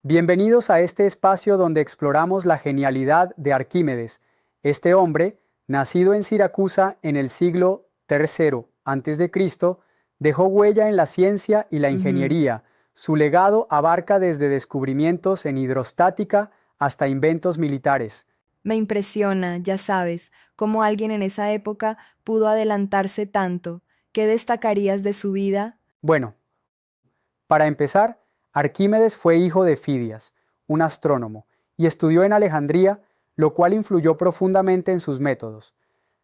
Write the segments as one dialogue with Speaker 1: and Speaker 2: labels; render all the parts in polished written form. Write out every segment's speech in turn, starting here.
Speaker 1: Bienvenidos a este espacio donde exploramos la genialidad de Arquímedes. Este hombre, nacido en Siracusa en el siglo III a.C., dejó huella en la ciencia y la
Speaker 2: Ujú.
Speaker 1: ingeniería. Su legado abarca desde descubrimientos en hidrostática hasta inventos militares.
Speaker 2: Me impresiona, ya sabes, cómo alguien en esa época pudo adelantarse tanto. ¿Qué destacarías de su vida?
Speaker 1: Bueno, para empezar, Arquímedes fue hijo de Fidias, un astrónomo, y estudió en Alejandría, lo cual influyó profundamente en sus métodos.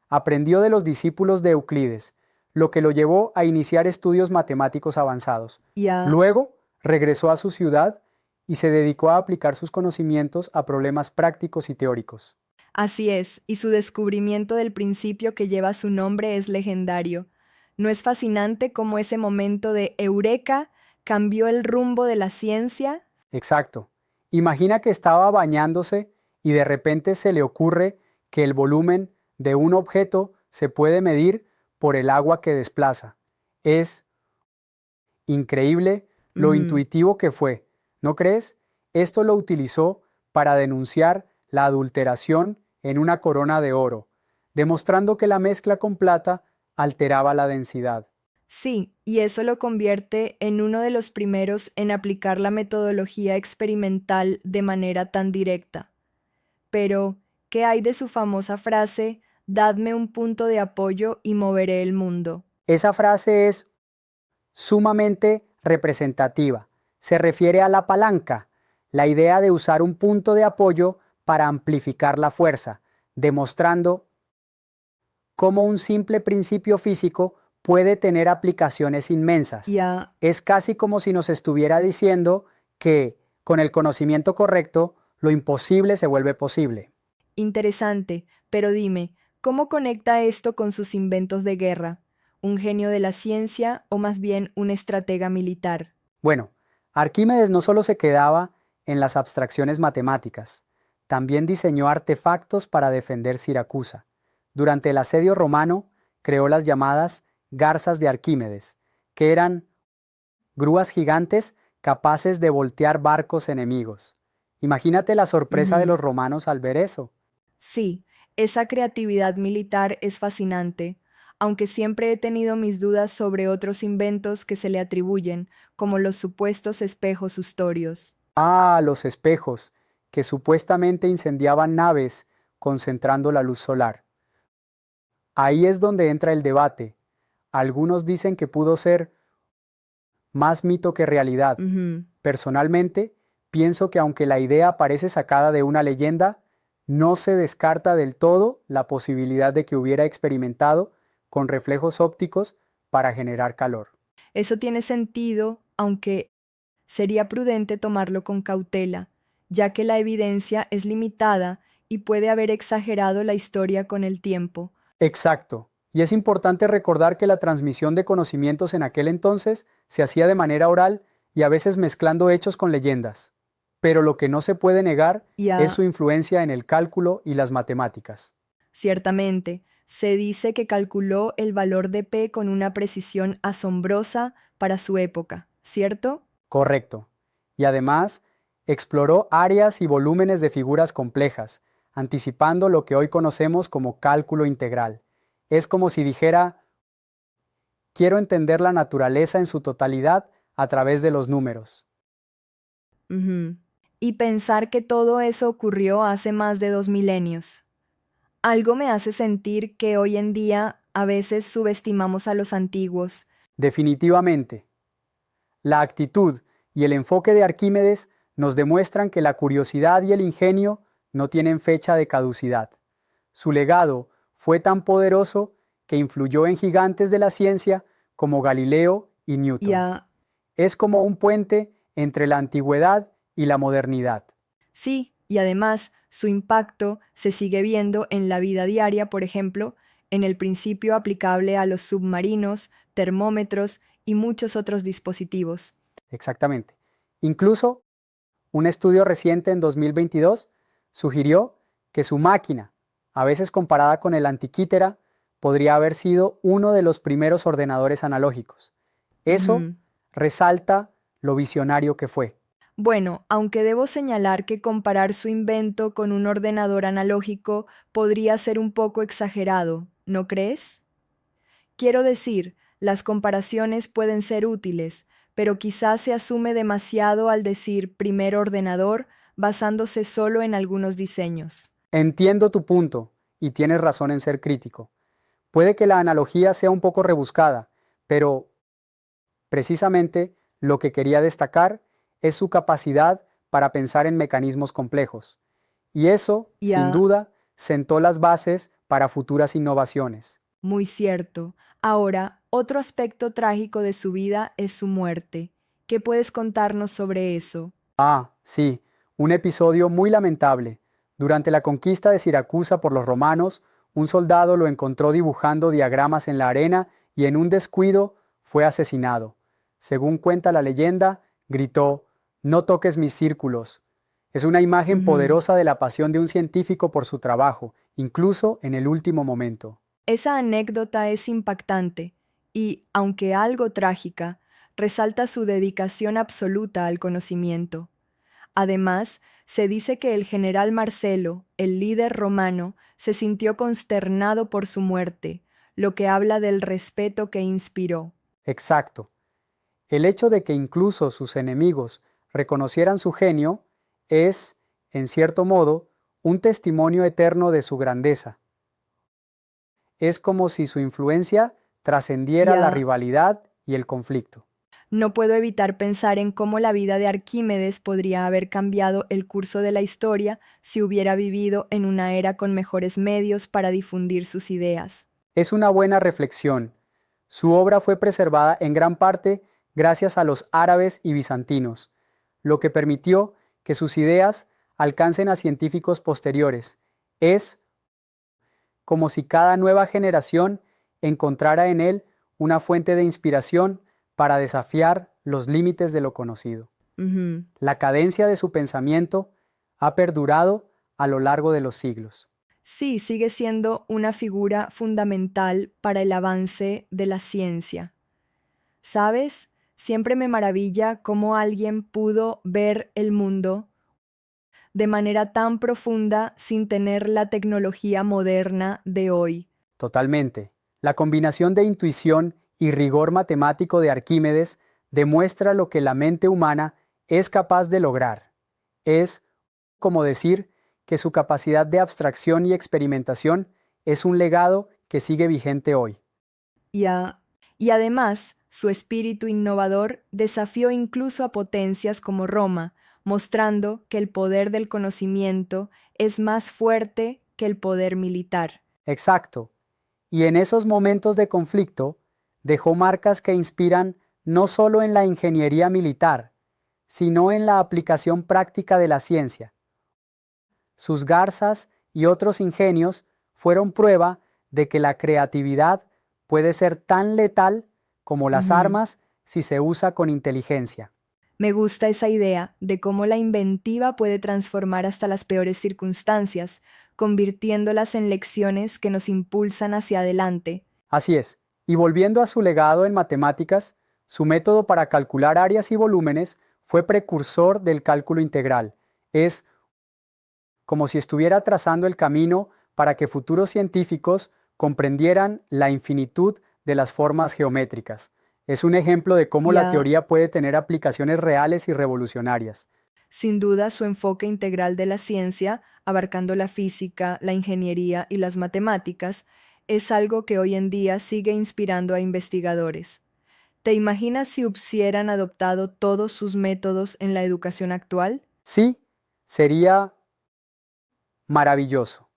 Speaker 1: Aprendió de los discípulos de Euclides, lo que lo llevó a iniciar estudios matemáticos avanzados.
Speaker 2: Ya,
Speaker 1: Luego, regresó a su ciudad y se dedicó a aplicar sus conocimientos a problemas prácticos y teóricos.
Speaker 2: así es, y su descubrimiento del principio que lleva su nombre es legendario. ¿No es fascinante cómo ese momento de eureka cambió el rumbo de la ciencia?
Speaker 1: Exacto. Imagina que estaba bañándose y de repente se le ocurre que el volumen de un objeto se puede medir por el agua que desplaza. Es increíble lo
Speaker 2: Ujú.
Speaker 1: intuitivo que fue, ¿no crees? Esto lo utilizó para denunciar la adulteración en una corona de oro, demostrando que la mezcla con plata alteraba la densidad.
Speaker 2: Sí, y eso lo convierte en uno de los primeros en aplicar la metodología experimental de manera tan directa. Pero, ¿qué hay de su famosa frase, dadme un punto de apoyo y moveré el mundo?
Speaker 1: Esa frase es sumamente representativa. Se refiere a la palanca, la idea de usar un punto de apoyo para amplificar la fuerza, demostrando cómo un simple principio físico puede tener aplicaciones inmensas.
Speaker 2: Ya,
Speaker 1: Es casi como si nos estuviera diciendo que, con el conocimiento correcto, lo imposible se vuelve posible.
Speaker 2: interesante, pero dime, ¿cómo conecta esto con sus inventos de guerra? ¿Un genio de la ciencia o más bien un estratega militar?
Speaker 1: Bueno, Arquímedes no solo se quedaba en las abstracciones matemáticas, también diseñó artefactos para defender Siracusa. Durante el asedio romano, creó las llamadas garzas de Arquímedes, que eran grúas gigantes capaces de voltear barcos enemigos. Imagínate la sorpresa de
Speaker 2: Ujú.
Speaker 1: los romanos al ver eso.
Speaker 2: Sí, esa creatividad militar es fascinante, aunque siempre he tenido mis dudas sobre otros inventos que se le atribuyen, como los supuestos espejos ustorios.
Speaker 1: Ah, los espejos, que supuestamente incendiaban naves concentrando la luz solar. Ahí es donde entra el debate. Algunos dicen que pudo ser más mito que realidad.
Speaker 2: Ujú.
Speaker 1: Personalmente, pienso que aunque la idea parece sacada de una leyenda, no se descarta del todo la posibilidad de que hubiera experimentado con reflejos ópticos para generar calor.
Speaker 2: Eso tiene sentido, aunque sería prudente tomarlo con cautela, ya que la evidencia es limitada y puede haber exagerado la historia con el tiempo.
Speaker 1: Exacto. Y es importante recordar que la transmisión de conocimientos en aquel entonces se hacía de manera oral y a veces mezclando hechos con leyendas. Pero lo que no se puede negar es
Speaker 2: Ya,
Speaker 1: su influencia en el cálculo y las matemáticas.
Speaker 2: ciertamente, se dice que calculó el valor de P con una precisión asombrosa para su época, ¿cierto?
Speaker 1: Correcto. Y además, exploró áreas y volúmenes de figuras complejas, anticipando lo que hoy conocemos como cálculo integral. Es como si dijera, quiero entender la naturaleza en su totalidad a través de los números.
Speaker 2: Ujú. Y pensar que todo eso ocurrió hace más de 2 milenios. Algo me hace sentir que hoy en día a veces subestimamos a los antiguos.
Speaker 1: Definitivamente, la actitud y el enfoque de Arquímedes nos demuestran que la curiosidad y el ingenio no tienen fecha de caducidad. Su legado fue tan poderoso que influyó en gigantes de la ciencia como Galileo y Newton.
Speaker 2: Ya,
Speaker 1: Es como un puente entre la antigüedad y la modernidad.
Speaker 2: sí, y además su impacto se sigue viendo en la vida diaria, por ejemplo, en el principio aplicable a los submarinos, termómetros y muchos otros dispositivos.
Speaker 1: Exactamente. Incluso un estudio reciente en 2022 sugirió que su máquina, a veces comparada con el Antiquítera, podría haber sido uno de los primeros ordenadores analógicos. Eso
Speaker 2: Ujú.
Speaker 1: resalta lo visionario que fue.
Speaker 2: Bueno, aunque debo señalar que comparar su invento con un ordenador analógico podría ser un poco exagerado, ¿no crees? Quiero decir, las comparaciones pueden ser útiles, pero quizás se asume demasiado al decir primer ordenador basándose solo en algunos diseños.
Speaker 1: Entiendo tu punto, y tienes razón en ser crítico. Puede que la analogía sea un poco rebuscada, pero precisamente lo que quería destacar es su capacidad para pensar en mecanismos complejos. Y eso, sin
Speaker 2: Ya,
Speaker 1: duda, sentó las bases para futuras innovaciones.
Speaker 2: muy cierto. Ahora, otro aspecto trágico de su vida es su muerte. ¿Qué puedes contarnos sobre eso?
Speaker 1: Ah, sí, un episodio muy lamentable. Durante la conquista de Siracusa por los romanos, un soldado lo encontró dibujando diagramas en la arena y en un descuido fue asesinado. Según cuenta la leyenda, gritó, "No toques mis círculos". Es una imagen
Speaker 2: Ujú.
Speaker 1: poderosa de la pasión de un científico por su trabajo, incluso en el último momento.
Speaker 2: Esa anécdota es impactante y, aunque algo trágica, resalta su dedicación absoluta al conocimiento. Además, se dice que el general Marcelo, el líder romano, se sintió consternado por su muerte, lo que habla del respeto que inspiró.
Speaker 1: Exacto. El hecho de que incluso sus enemigos reconocieran su genio es, en cierto modo, un testimonio eterno de su grandeza. Es como si su influencia trascendiera la
Speaker 2: Ya
Speaker 1: rivalidad y el conflicto.
Speaker 2: no puedo evitar pensar en cómo la vida de Arquímedes podría haber cambiado el curso de la historia si hubiera vivido en una era con mejores medios para difundir sus ideas.
Speaker 1: Es una buena reflexión. Su obra fue preservada en gran parte gracias a los árabes y bizantinos, lo que permitió que sus ideas alcancen a científicos posteriores. Es como si cada nueva generación encontrara en él una fuente de inspiración para desafiar los límites de lo conocido.
Speaker 2: Ujú.
Speaker 1: La cadencia de su pensamiento ha perdurado a lo largo de los siglos.
Speaker 2: Sí, sigue siendo una figura fundamental para el avance de la ciencia. ¿Sabes? Siempre me maravilla cómo alguien pudo ver el mundo de manera tan profunda sin tener la tecnología moderna de hoy.
Speaker 1: Totalmente. La combinación de intuición y rigor matemático de Arquímedes demuestra lo que la mente humana es capaz de lograr. Es como decir que su capacidad de abstracción y experimentación es un legado que sigue vigente hoy.
Speaker 2: Y, y además, su espíritu innovador desafió incluso a potencias como Roma, mostrando que el poder del conocimiento es más fuerte que el poder militar.
Speaker 1: Exacto. Y en esos momentos de conflicto dejó marcas que inspiran no solo en la ingeniería militar, sino en la aplicación práctica de la ciencia. Sus garzas y otros ingenios fueron prueba de que la creatividad puede ser tan letal como las
Speaker 2: Ujú.
Speaker 1: armas si se usa con inteligencia.
Speaker 2: Me gusta esa idea de cómo la inventiva puede transformar hasta las peores circunstancias, convirtiéndolas en lecciones que nos impulsan hacia adelante.
Speaker 1: Así es. Y volviendo a su legado en matemáticas, su método para calcular áreas y volúmenes fue precursor del cálculo integral. Es como si estuviera trazando el camino para que futuros científicos comprendieran la infinitud de las formas geométricas. Es un ejemplo de cómo la
Speaker 2: Ya,
Speaker 1: teoría puede tener aplicaciones reales y revolucionarias.
Speaker 2: sin duda, su enfoque integral de la ciencia, abarcando la física, la ingeniería y las matemáticas, es algo que hoy en día sigue inspirando a investigadores. ¿Te imaginas si hubieran adoptado todos sus métodos en la educación actual?
Speaker 1: Sí, sería maravilloso.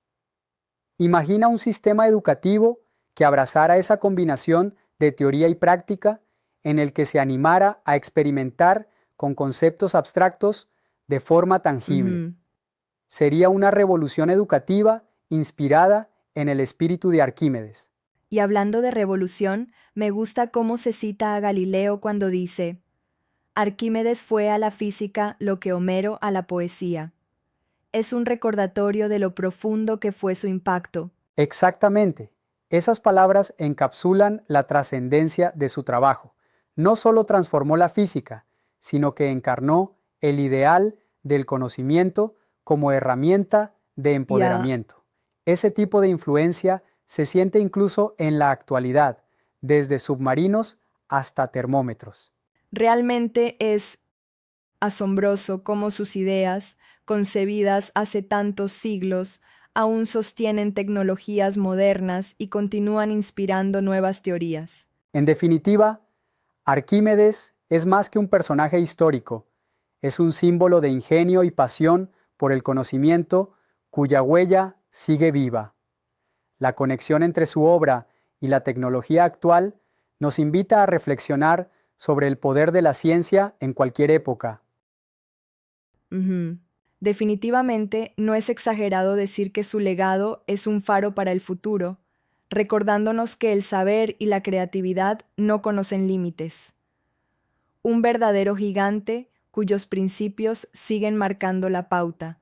Speaker 1: Imagina un sistema educativo que abrazara esa combinación de teoría y práctica en el que se animara a experimentar con conceptos abstractos de forma tangible.
Speaker 2: Ujú.
Speaker 1: Sería una revolución educativa inspirada en el espíritu de Arquímedes.
Speaker 2: Y hablando de revolución, me gusta cómo se cita a Galileo cuando dice, Arquímedes fue a la física lo que Homero a la poesía. Es un recordatorio de lo profundo que fue su impacto.
Speaker 1: Exactamente. Esas palabras encapsulan la trascendencia de su trabajo. No solo transformó la física, sino que encarnó el ideal del conocimiento como herramienta de empoderamiento. Ese tipo de influencia se siente incluso en la actualidad, desde submarinos hasta termómetros.
Speaker 2: Realmente es asombroso cómo sus ideas, concebidas hace tantos siglos, aún sostienen tecnologías modernas y continúan inspirando nuevas teorías.
Speaker 1: En definitiva, Arquímedes es más que un personaje histórico, es un símbolo de ingenio y pasión por el conocimiento cuya huella sigue viva. La conexión entre su obra y la tecnología actual nos invita a reflexionar sobre el poder de la ciencia en cualquier época.
Speaker 2: Ujú. Definitivamente no es exagerado decir que su legado es un faro para el futuro, recordándonos que el saber y la creatividad no conocen límites. Un verdadero gigante cuyos principios siguen marcando la pauta,